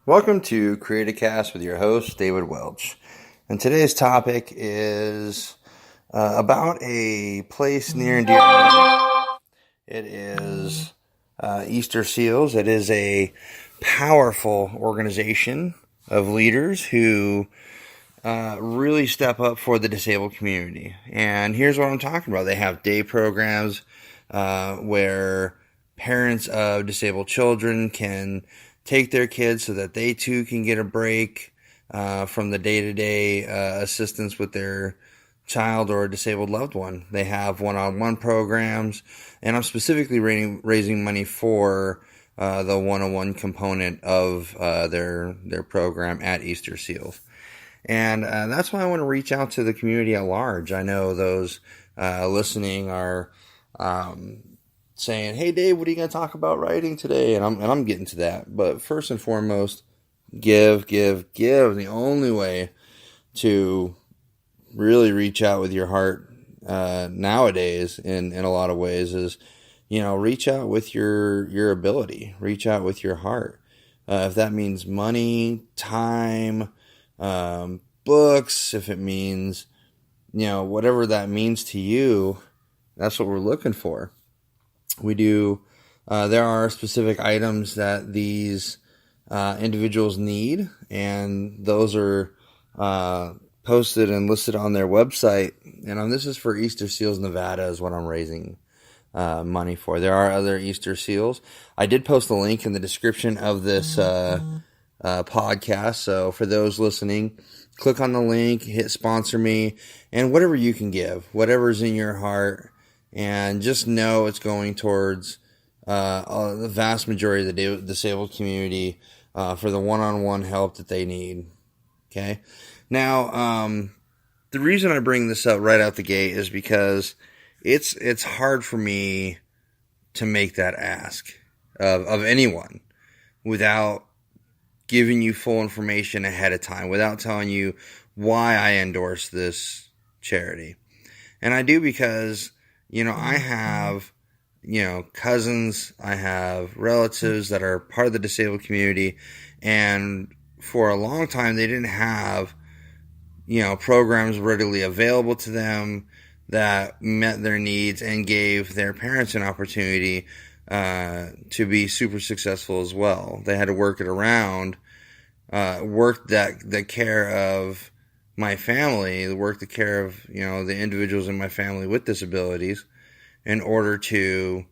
Welcome to Creatacast with your host, David Welch. And today's topic is about a place near and dear to me. It is Easter Seals. It is a powerful organization of leaders who really step up for the disabled community. And here's what I'm talking about. They have day programs where parents of disabled children can take their kids so that they too can get a break from the day-to-day assistance with their child or disabled loved one. They have one-on-one programs, and I'm specifically raising money for the one-on-one component of their program at Easter Seals. And that's why I want to reach out to the community at large. I know those listening are saying, "Hey Dave, what are you going to talk about writing today?" And I'm getting to that. But first and foremost, give. The only way to really reach out with your heart nowadays, in a lot of ways, is reach out with your ability, reach out with your heart. If that means money, time, books, if it means whatever that means to you, that's what we're looking for. We do, there are specific items that these individuals need, and those are posted and listed on their website. And this is for Easter Seals Nevada is what I'm raising money for. There are other Easter Seals. I did post a link in the description of this podcast, so for those listening, click on the link, hit sponsor me, and whatever you can give, whatever's in your heart. And just know it's going towards the vast majority of the disabled community for the one-on-one help that they need. Okay? Now, the reason I bring this up right out the gate is because it's hard for me to make that ask of anyone without giving you full information ahead of time, without telling you why I endorse this charity. And I do because I have, cousins, I have relatives that are part of the disabled community, and for a long time they didn't have, programs readily available to them that met their needs and gave their parents an opportunity to be super successful as well. They had to work it around, work the care of my family, work the care of, the individuals in my family with disabilities in order to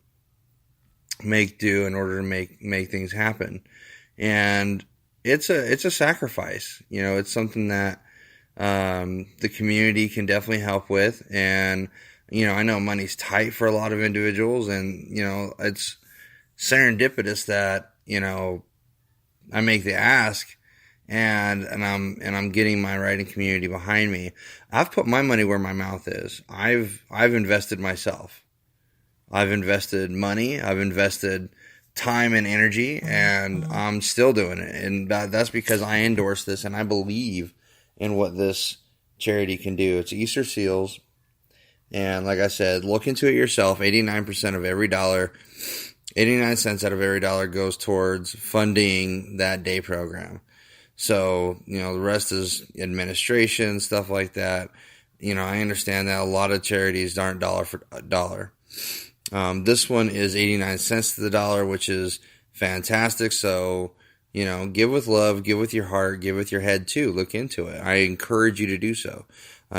make do, in order to make things happen. And it's a sacrifice. It's something that the community can definitely help with. And, I know money's tight for a lot of individuals, and, it's serendipitous that, I make the ask. And I'm getting my writing community behind me. I've put my money where my mouth is. I've invested myself. I've invested money. I've invested time and energy, and I'm still doing it. And that's because I endorse this, and I believe in what this charity can do. It's Easter Seals, and like I said, look into it yourself. 89% of every dollar, 89 cents out of every dollar goes towards funding that day program. So, the rest is administration, stuff like that. I understand that a lot of charities aren't dollar for dollar. This one is 89 cents to the dollar, which is fantastic. So, give with love, give with your heart, give with your head too. Look into it. I encourage you to do so.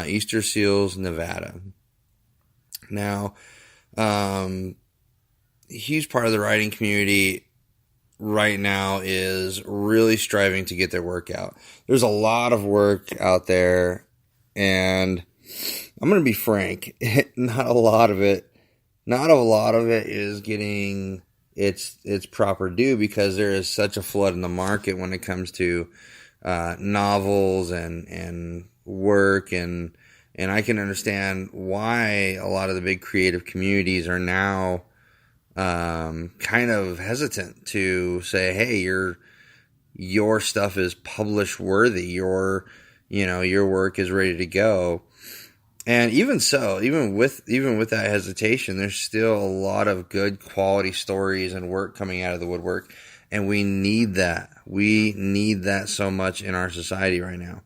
Easter Seals, Nevada. Now, a huge part of the writing community right now is really striving to get their work out. There's a lot of work out there, and I'm going to be frank, not a lot of it is getting its proper due, because there is such a flood in the market when it comes to novels and work, and I can understand why a lot of the big creative communities are now kind of hesitant to say, hey, your stuff is publish worthy, your work is ready to go. And even so, even with that hesitation, there's still a lot of good quality stories and work coming out of the woodwork. And we need that. We need that so much in our society right now.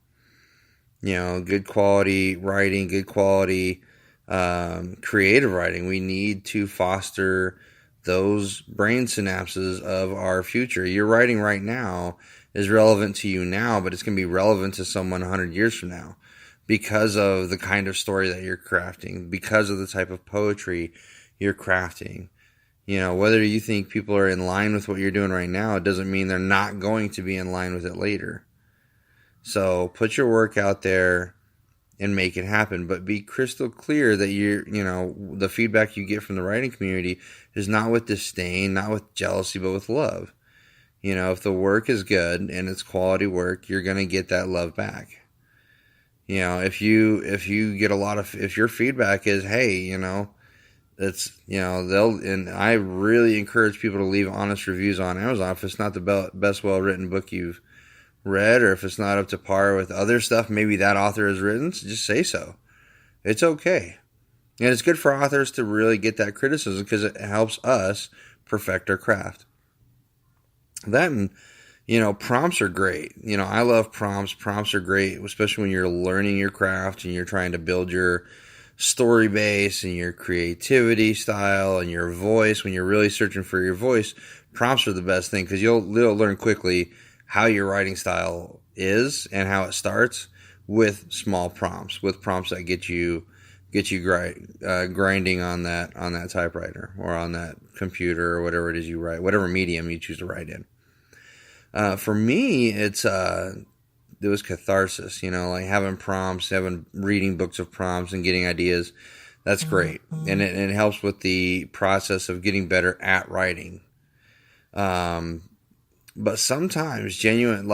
Good quality writing, good quality creative writing. We need to foster those brain synapses of our future. Your writing right now is relevant to you now, but it's going to be relevant to someone 100 years from now because of the kind of story that you're crafting, because of the type of poetry you're crafting. Whether you think people are in line with what you're doing right now, it doesn't mean they're not going to be in line with it later. So put your work out there and make it happen, but be crystal clear that the feedback you get from the writing community is not with disdain, not with jealousy, but with love. If the work is good and it's quality work, you're going to get that love back. If you get if your feedback is, hey, and I really encourage people to leave honest reviews on Amazon. If it's not the best well-written book you've read, or if it's not up to par with other stuff maybe that author has written, so just say so. It's okay. And it's good for authors to really get that criticism because it helps us perfect our craft. Then, prompts are great. I love prompts. Prompts are great, especially when you're learning your craft and you're trying to build your story base and your creativity style and your voice. When you're really searching for your voice, prompts are the best thing because you'll learn quickly how your writing style is and how it starts with small prompts, with prompts that get you grinding on that typewriter or on that computer or whatever it is you write, whatever medium you choose to write in. For me, it was catharsis, like having prompts, reading books of prompts and getting ideas. That's great. And it helps with the process of getting better at writing. But sometimes genuine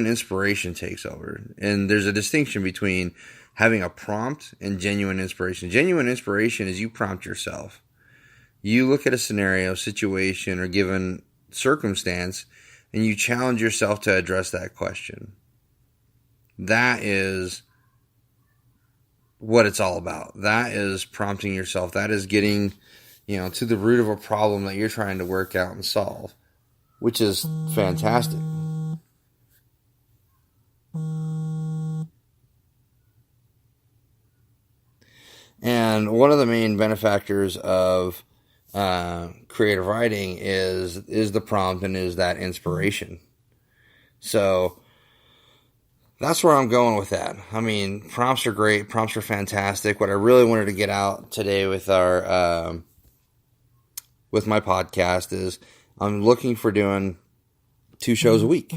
inspiration takes over. And there's a distinction between having a prompt and genuine inspiration. Genuine inspiration is you prompt yourself. You look at a scenario, situation, or given circumstance, and you challenge yourself to address that question. That is what it's all about. That is prompting yourself. That is getting, to the root of a problem that you're trying to work out and solve, which is fantastic. And one of the main benefactors of creative writing is the prompt and is that inspiration. So that's where I'm going with that. I mean, prompts are great. Prompts are fantastic. What I really wanted to get out today with with my podcast is I'm looking for doing 2 shows a week.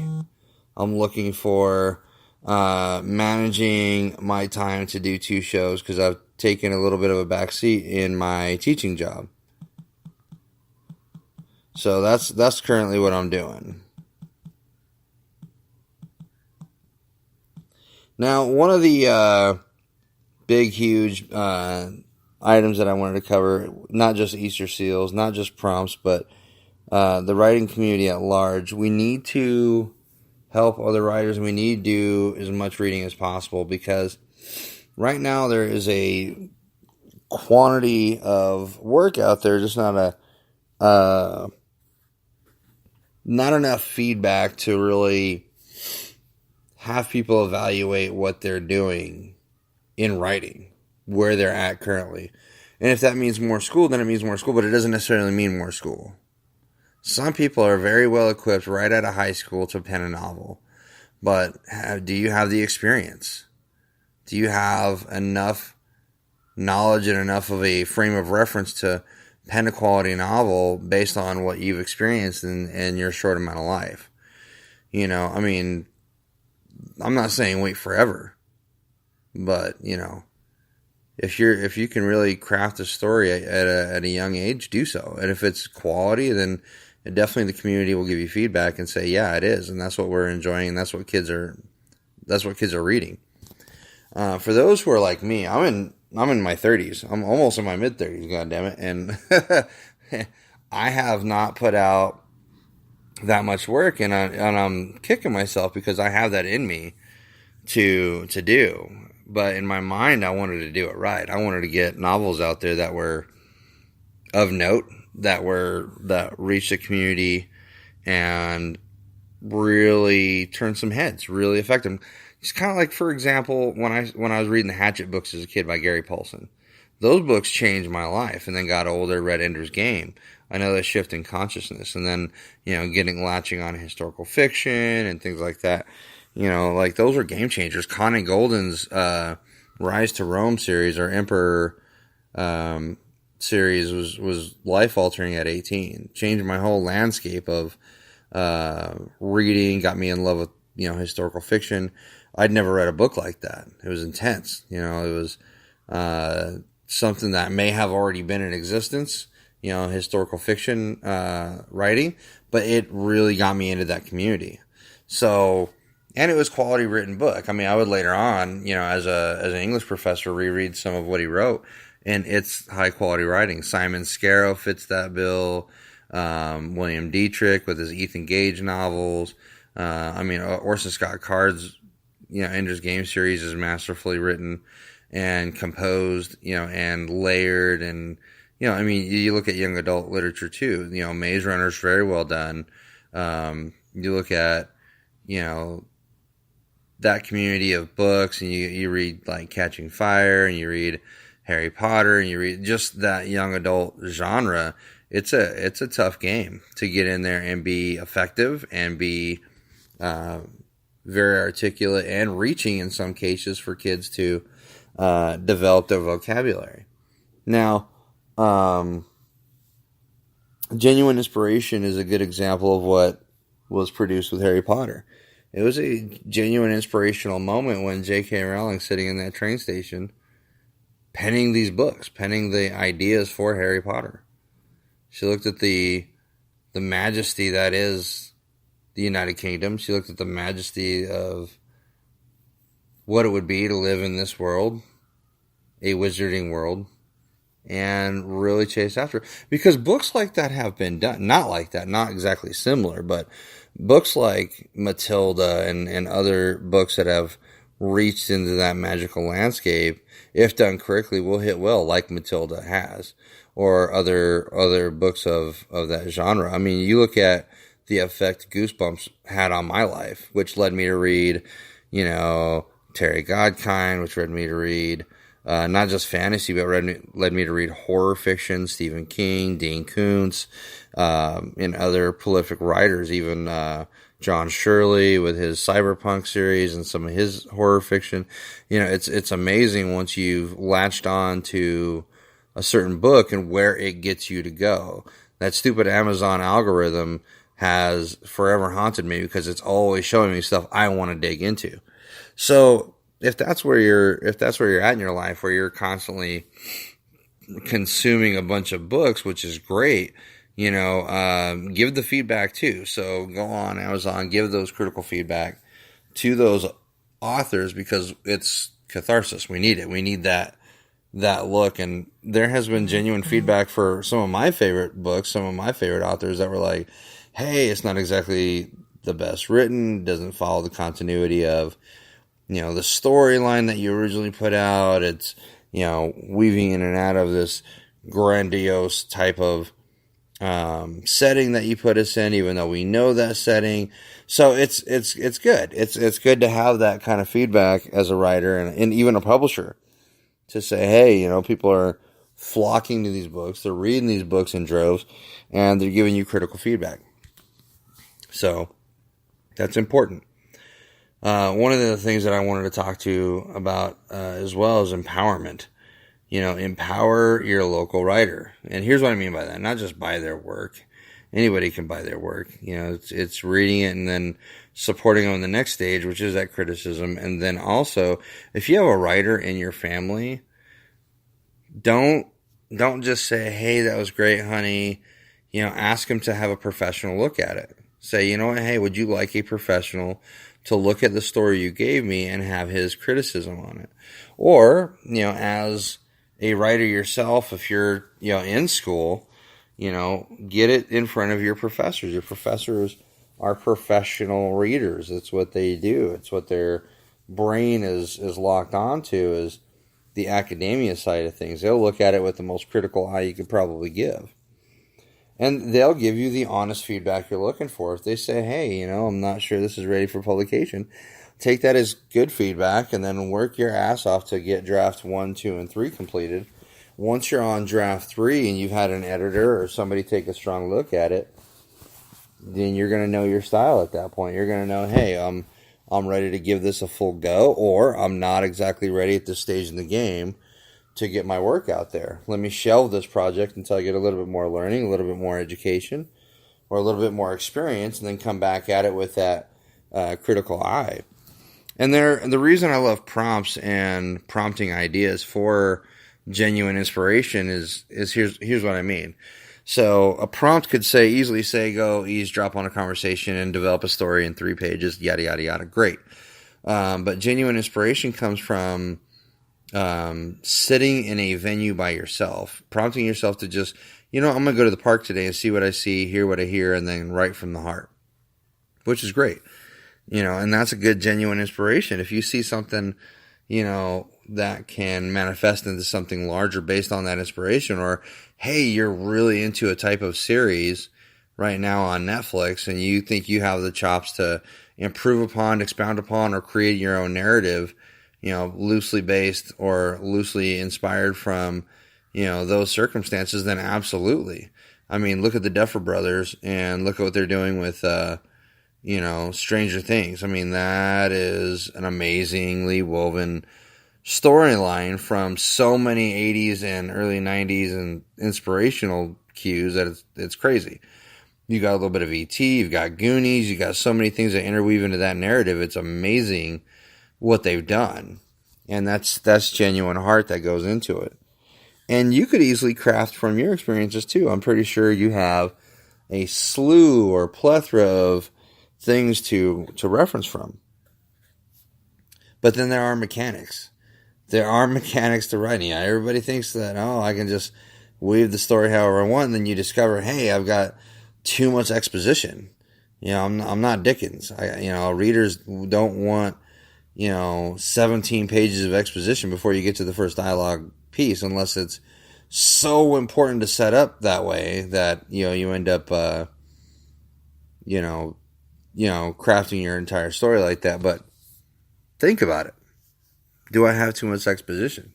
I'm looking for managing my time to do 2 shows because I've taken a little bit of a backseat in my teaching job. So that's currently what I'm doing. Now, one of the big, huge items that I wanted to cover, not just Easter seals, not just prompts, but the writing community at large, we need to help other writers, and we need to do as much reading as possible because right now there is a quantity of work out there, just not enough feedback to really have people evaluate what they're doing in writing, where they're at currently. And if that means more school, then it means more school, but it doesn't necessarily mean more school. Some people are very well equipped right out of high school to pen a novel, but do you have the experience? Do you have enough knowledge and enough of a frame of reference to pen a quality novel based on what you've experienced in your short amount of life? I mean, I'm not saying wait forever, but if you can really craft a story at a young age, do so. And if it's quality, then definitely the community will give you feedback and say, yeah, it is, and that's what we're enjoying, and that's what kids are reading. For those who are like me, I'm in my 30s. I'm almost in my mid 30s. God damn it, and I have not put out that much work, and I'm kicking myself because I have that in me to do. But in my mind, I wanted to do it right. I wanted to get novels out there that were of note, that reached the community and really turn some heads, really affect them. It's kind of like, for example, when I was reading the Hatchet books as a kid by Gary Paulson. Those books changed my life, and then got older, read Ender's Game. I know that shift in consciousness, and then, latching on historical fiction and things like that. Like those were game changers. Connie Golden's Rise to Rome series, or Emperor series, was life altering at 18. Changed my whole landscape of reading. Got me in love with historical fiction. I'd never read a book like that. It was intense. It was something that may have already been in existence, historical fiction writing, but it really got me into that community. So, and it was quality written book. I mean, I would later on, as an English professor, reread some of what he wrote, and it's high quality writing. Simon Scarrow fits that bill. William Dietrich with his Ethan Gage novels. Orson Scott Card's, Ender's Game series is masterfully written and composed, and layered, and, you look at young adult literature too, Maze Runner's very well done. You look at, that community of books, and you read like Catching Fire, and you read Harry Potter, and you read just that young adult genre. It's a tough game to get in there and be effective and be, very articulate and reaching in some cases for kids to develop their vocabulary. Now, Genuine Inspiration is a good example of what was produced with Harry Potter. It was a genuine inspirational moment when J.K. Rowling sitting in that train station penning these books, penning the ideas for Harry Potter. She looked at the majesty that is the United Kingdom. She looked at the majesty of what it would be to live in this world, a wizarding world, and really chase after it. Because books like that have been done. Not like that, not exactly similar, but books like Matilda and other books that have reached into that magical landscape, if done correctly, will hit well, like Matilda has, or other books of that genre. I mean, you look at the effect Goosebumps had on my life, which led me to read, Terry Godkind, which led me to read not just fantasy, but led me to read horror fiction, Stephen King, Dean Koontz, and other prolific writers, even John Shirley with his cyberpunk series and some of his horror fiction. It's amazing once you've latched on to a certain book and where it gets you to go. That stupid Amazon algorithm has forever haunted me because it's always showing me stuff I want to dig into. So if that's where you're at in your life, where you're constantly consuming a bunch of books, which is great, give the feedback too. So go on Amazon, give those critical feedback to those authors, because it's catharsis. We need it. We need that look. And there has been genuine feedback for some of my favorite books, some of my favorite authors that were like, hey, it's not exactly the best written, doesn't follow the continuity of, the storyline that you originally put out. It's, weaving in and out of this grandiose type of setting that you put us in, even though we know that setting. So it's good. It's good to have that kind of feedback as a writer and even a publisher to say, hey, people are flocking to these books. They're reading these books in droves, and they're giving you critical feedback. So that's important. One of the things that I wanted to talk to you about as well is empowerment. Empower your local writer. And here's what I mean by that. Not just buy their work. Anybody can buy their work. It's reading it and then supporting them on the next stage, which is that criticism. And then also, if you have a writer in your family, don't just say, hey, that was great, honey. Ask them to have a professional look at it. Say, hey, would you like a professional to look at the story you gave me and have his criticism on it? Or, as a writer yourself, if you're, in school, get it in front of your professors. Your professors are professional readers. It's what they do. It's what their brain is locked onto, is the academia side of things. They'll look at it with the most critical eye you could probably give. And they'll give you the honest feedback you're looking for. If they say, hey, I'm not sure this is ready for publication, take that as good feedback and then work your ass off to get draft 1, 2, and 3 completed. Once you're on draft 3 and you've had an editor or somebody take a strong look at it, then you're going to know your style at that point. You're going to know, hey, I'm ready to give this a full go, or I'm not exactly ready at this stage in the game to get my work out there. Let me shelve this project until I get a little bit more learning, a little bit more education, or a little bit more experience, and then come back at it with that critical eye. And the reason I love prompts and prompting ideas for genuine inspiration is here's what I mean. So a prompt could easily say, go eavesdrop on a conversation and develop a story in 3 pages, yada, yada, yada. Great. But genuine inspiration comes from sitting in a venue by yourself, prompting yourself to just, I'm going to go to the park today and see what I see, hear what I hear, and then write from the heart, which is great. And that's a good genuine inspiration. If you see something, that can manifest into something larger based on that inspiration, or, hey, you're really into a type of series right now on Netflix and you think you have the chops to improve upon, expound upon, or create your own narrative, loosely based or loosely inspired from, those circumstances, then absolutely. I mean, look at the Duffer Brothers and look at what they're doing with, Stranger Things. I mean, that is an amazingly woven storyline from so many 80s and early 90s and inspirational cues that it's crazy. You got a little bit of E.T., you've got Goonies, you got so many things that interweave into that narrative. It's amazing what they've done. And that's genuine heart that goes into it. And you could easily craft from your experiences too. I'm pretty sure you have a slew or plethora of things to reference from. But then there are mechanics. There are mechanics to writing. Everybody thinks that, I can just weave the story however I want, and then you discover, hey, I've got too much exposition. I'm not Dickens. Readers don't want, 17 pages of exposition before you get to the first dialogue piece, unless it's so important to set up that way that, you end up, crafting your entire story like that. But think about it. Do I have too much exposition?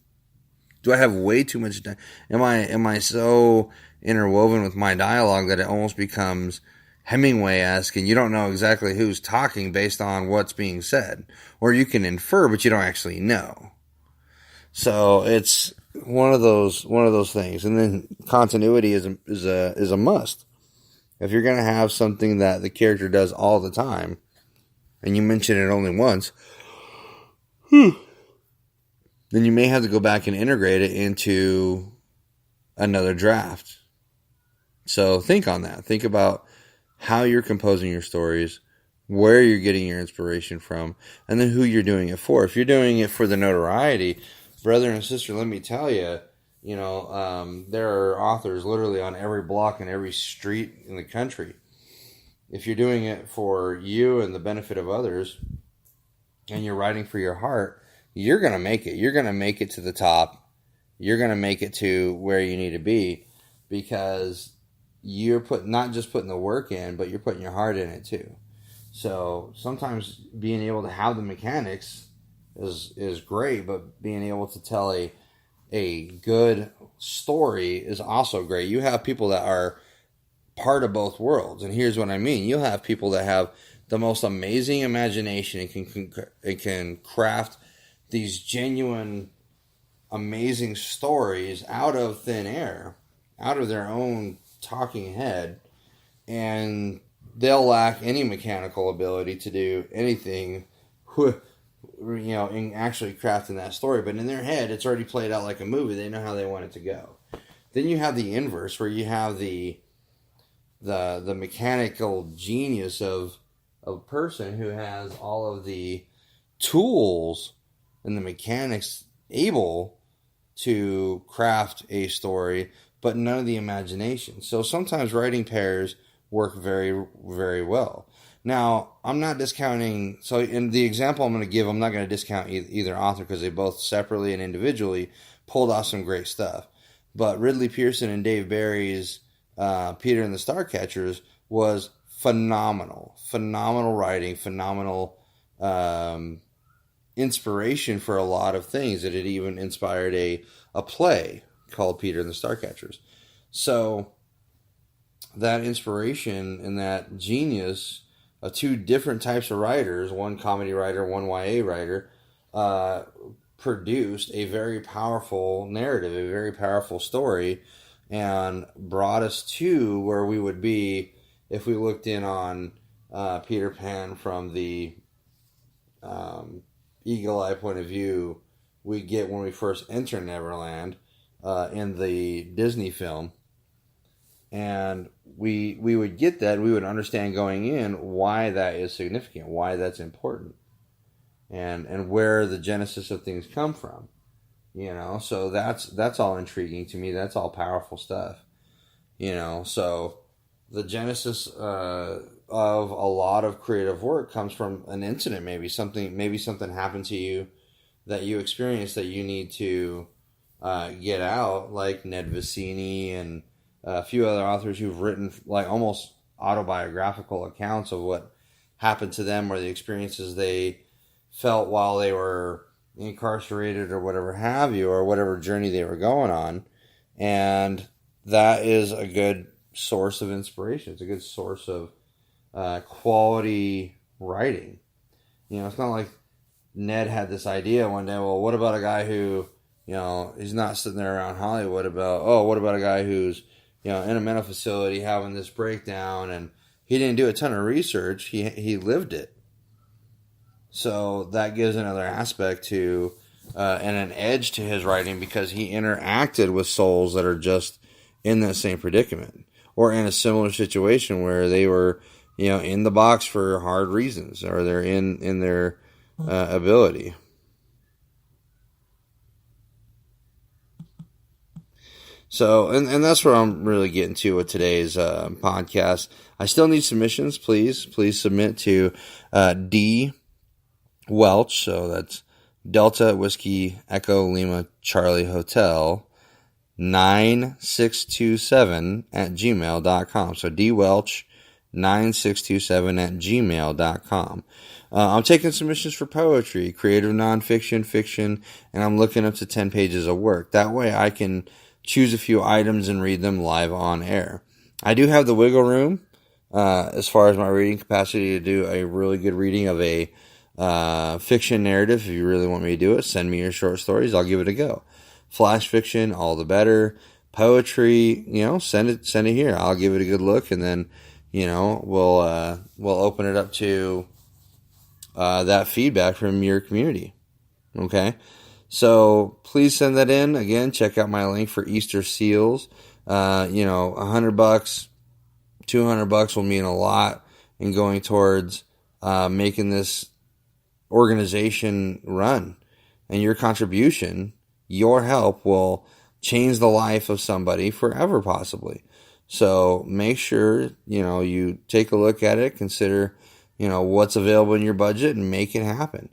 Do I have way too much? Am I so interwoven with my dialogue that it almost becomes Hemingway-esque and you don't know exactly who's talking based on what's being said? Or you can infer, but you don't actually know. So it's one of those things. And then continuity is a must. If you're going to have something that the character does all the time, and you mention it only once, then you may have to go back and integrate it into another draft. So think on that. Think about how you're composing your stories, where you're getting your inspiration from, and then who you're doing it for. If you're doing it for the notoriety, brother and sister, let me tell you, there are authors literally on every block and every street in the country. If you're doing it for you and the benefit of others, and you're writing for your heart, you're going to make it. You're going to make it to the top. You're going to make it to where you need to be, because you're not just putting the work in, but you're putting your heart in it too. So sometimes being able to have the mechanics is great, but being able to tell a good story is also great. You have people that are part of both worlds, and here's what I mean. You'll have people that have the most amazing imagination and can craft these genuine, amazing stories out of thin air, out of their own talking head, and they'll lack any mechanical ability to do anything, in actually crafting that story. But in their head, it's already played out like a movie. They know how they want it to go. Then you have the inverse, where you have the mechanical genius of a person who has all of the tools and the mechanics able to craft a story, but none of the imagination. So sometimes writing pairs work very, very well. Now, I'm not discounting, so in the example I'm going to give, I'm not going to discount either author, because they both separately and individually pulled off some great stuff. But Ridley Pearson and Dave Barry's Peter and the Starcatchers was phenomenal. Phenomenal writing, phenomenal inspiration for a lot of things. It had even inspired a play called Peter and the Starcatchers. So that inspiration and that genius of two different types of writers, one comedy writer, one YA writer, produced a very powerful narrative, a very powerful story, and brought us to where we would be if we looked in on Peter Pan from the eagle eye point of view we get when we first enter Neverland in the Disney film. And we would get that, we would understand going in why that is significant, why that's important, and where the genesis of things come from. So that's all intriguing to me. That's all powerful stuff. So the genesis of a lot of creative work comes from an incident, maybe something happened to you that you experienced that you need to get out, like Ned Vicini and a few other authors who've written like almost autobiographical accounts of what happened to them or the experiences they felt while they were incarcerated or whatever have you, or whatever journey they were going on. And that is a good source of inspiration. It's a good source of quality writing. It's not like Ned had this idea one day, well, what about a guy who, he's not sitting there around Hollywood what about a guy who's, in a mental facility having this breakdown, and he didn't do a ton of research. He lived it. So that gives another aspect to and an edge to his writing, because he interacted with souls that are just in that same predicament or in a similar situation where they were, in the box for hard reasons, or they're in their ability. So, and that's where I'm really getting to with today's podcast. I still need submissions. Please submit to D. Welch. So that's Delta Whiskey Echo Lima Charlie Hotel 9627 at gmail.com. So D. Welch 9627 at gmail.com. I'm taking submissions for poetry, creative nonfiction, fiction, and I'm looking up to 10 pages of work. That way I can choose a few items and read them live on air. I do have the wiggle room as far as my reading capacity to do a really good reading of a fiction narrative. If you really want me to do it, send me your short stories. I'll give it a go. Flash fiction, all the better. Poetry, send it here. I'll give it a good look, and then we'll open it up to that feedback from your community. Okay. So please send that in. Again, check out my link for Easter seals. $100, $200 will mean a lot in going towards making this organization run. And your contribution, your help, will change the life of somebody forever, possibly. So make sure, you take a look at it, consider, what's available in your budget, and make it happen.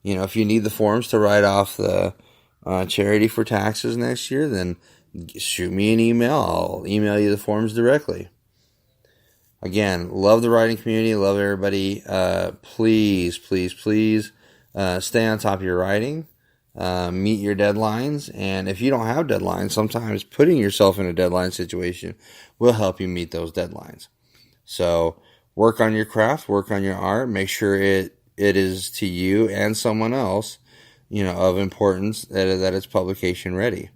If you need the forms to write off the charity for taxes next year, then shoot me an email. I'll email you the forms directly. Again, love the writing community. Love everybody. Please stay on top of your writing. Meet your deadlines. And if you don't have deadlines, sometimes putting yourself in a deadline situation will help you meet those deadlines. So work on your craft, work on your art. Make sure it is to you and someone else, of importance, that it's publication ready.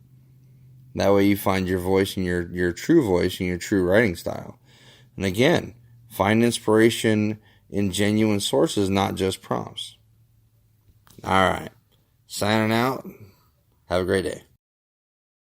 That way you find your voice and your true voice and your true writing style. And again, find inspiration in genuine sources, not just prompts. All right. Signing out. Have a great day.